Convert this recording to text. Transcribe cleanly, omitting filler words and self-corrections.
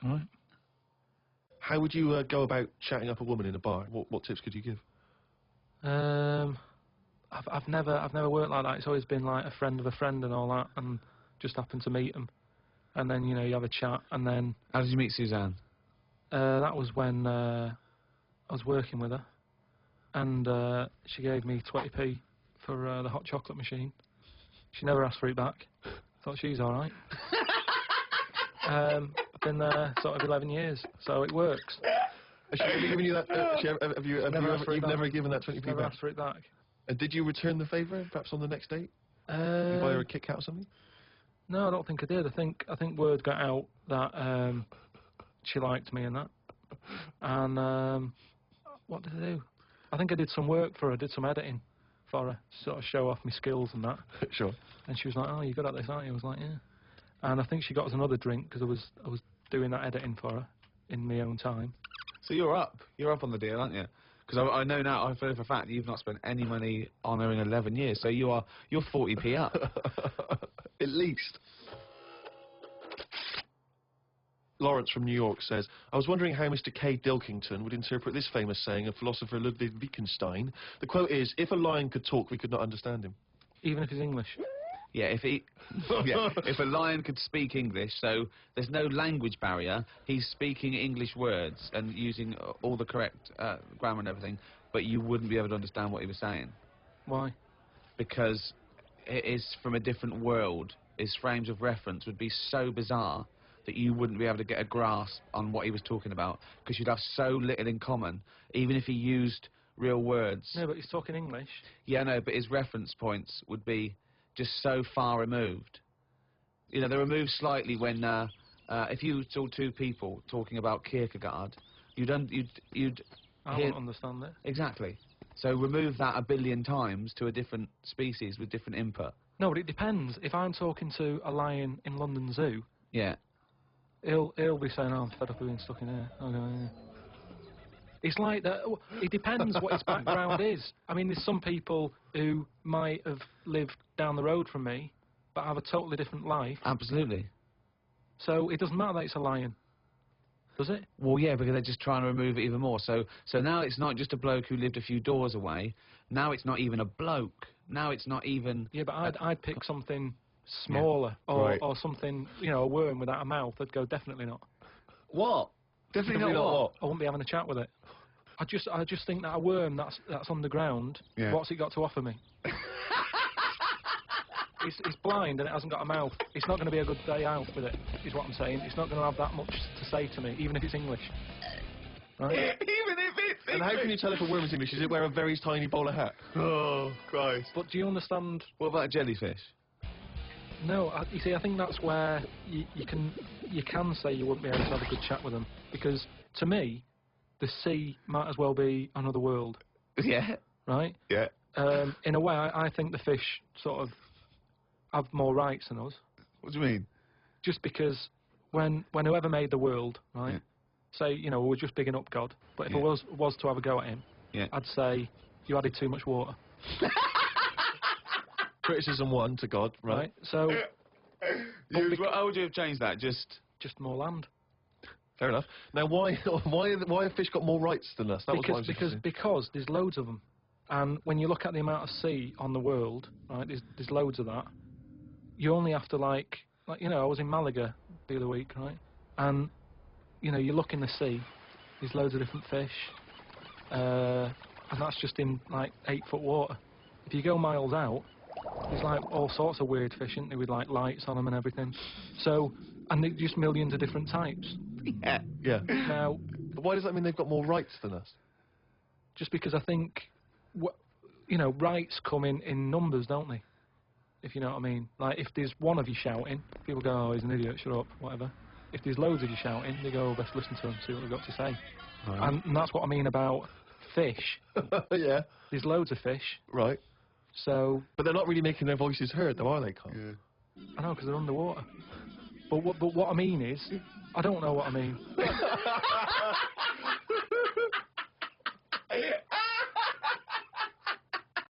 All right. How would you go about chatting up a woman in a bar? What tips could you give? I've never worked like that. It's always been like a friend of a friend and all that, and just happened to meet them, and then you have a chat, and then. How did you meet Suzanne? That was when I was working with her, and she gave me 20p for the hot chocolate machine. She never asked for it back. Thought she's all right. Been there sort of 11 years, so it works. Has she ever given you that? You've never given that 20p Never back? asked for it back. And did you return the favour, perhaps on the next date? You buy her a Kit Kat or something? No, I don't think I did. I think word got out that she liked me and that. And what did I do? I think I did some work for her. I did some editing for her, sort of show off my skills and that. Sure. And she was like, "Oh, you're good at this, aren't you?" I was like, "Yeah." And I think she got us another drink because I was doing that editing for her in my own time. So you're up on the deal, aren't you? Because I know now, I feel for a fact that you've not spent any money on her in 11 years, so you're 40p up. At least. Lawrence from New York says, I was wondering how Mr. K. Pilkington would interpret this famous saying of philosopher Ludwig Wittgenstein. The quote is, if a lion could talk, we could not understand him. Even if he's English. Yeah, if a lion could speak English, so there's no language barrier, he's speaking English words and using all the correct grammar and everything, but you wouldn't be able to understand what he was saying. Why? Because it is from a different world. His frames of reference would be so bizarre that you wouldn't be able to get a grasp on what he was talking about, because you'd have so little in common, even if he used real words. No, but he's talking English. Yeah, no, but his reference points would be just so far removed. You know, they're removed slightly when, if you saw two people talking about Kierkegaard, you'd I wouldn't understand it. Exactly. So remove that a billion times to a different species with different input. No, but it depends. If I'm talking to a lion in London Zoo, yeah, he'll be saying, "Oh, I'm fed up of being stuck in here." I'll go, "Yeah." It's like that. It depends what his background is. I mean, there's some people who might have lived down the road from me, but have a totally different life. Absolutely. So it doesn't matter that it's a lion, does it? Well, yeah, because they're just trying to remove it even more. So now it's not just a bloke who lived a few doors away. Now it's not even a bloke. Now it's not even. Yeah, but I'd pick something smaller, or something, a worm without a mouth. I'd go definitely not. What? Definitely not what? I wouldn't be having a chat with it. I just think that a worm that's underground, what's it got to offer me? It's blind and it hasn't got a mouth. It's not going to be a good day out with it, is what I'm saying. It's not going to have that much to say to me, even if it's English. Right? Even if it's English? And how can you tell if a worm is English? Is it wear a very tiny bowler hat? Oh, Christ. But do you understand? What about a jellyfish? No, you see, I think that's where you can say you wouldn't be able to have a good chat with them, because to me, the sea might as well be another world. Yeah. Right? Yeah. In a way, I think the fish sort of have more rights than us. What do you mean? Just because when whoever made the world, right? Yeah. Say, we're just bigging up God, but if I was to have a go at him, I'd say you added too much water. Criticism 1 to God, right? So, how would you have changed that? Just more land. Fair enough. Now, why have fish got more rights than us? Because there's loads of them, and when you look at the amount of sea on the world, right? There's loads of that. You only have to I was in Malaga the other week, right? And you look in the sea, there's loads of different fish, and that's just in 8-foot water. If you go miles out, there's all sorts of weird fish, isn't there, with lights on them and everything. So, and there's just millions of different types. Yeah. Now, but why does that mean they've got more rights than us? Just because I think, rights come in numbers, don't they? If you know what I mean. If there's one of you shouting, people go, "Oh, he's an idiot, shut up," whatever. If there's loads of you shouting, they go, "Oh, best listen to him, see what they've got to say." Right. And that's what I mean about fish. Yeah. There's loads of fish. Right. So. But they're not really making their voices heard, though, are they, Karl? Yeah. I know, because they're underwater. But what I mean is, I don't know what I mean.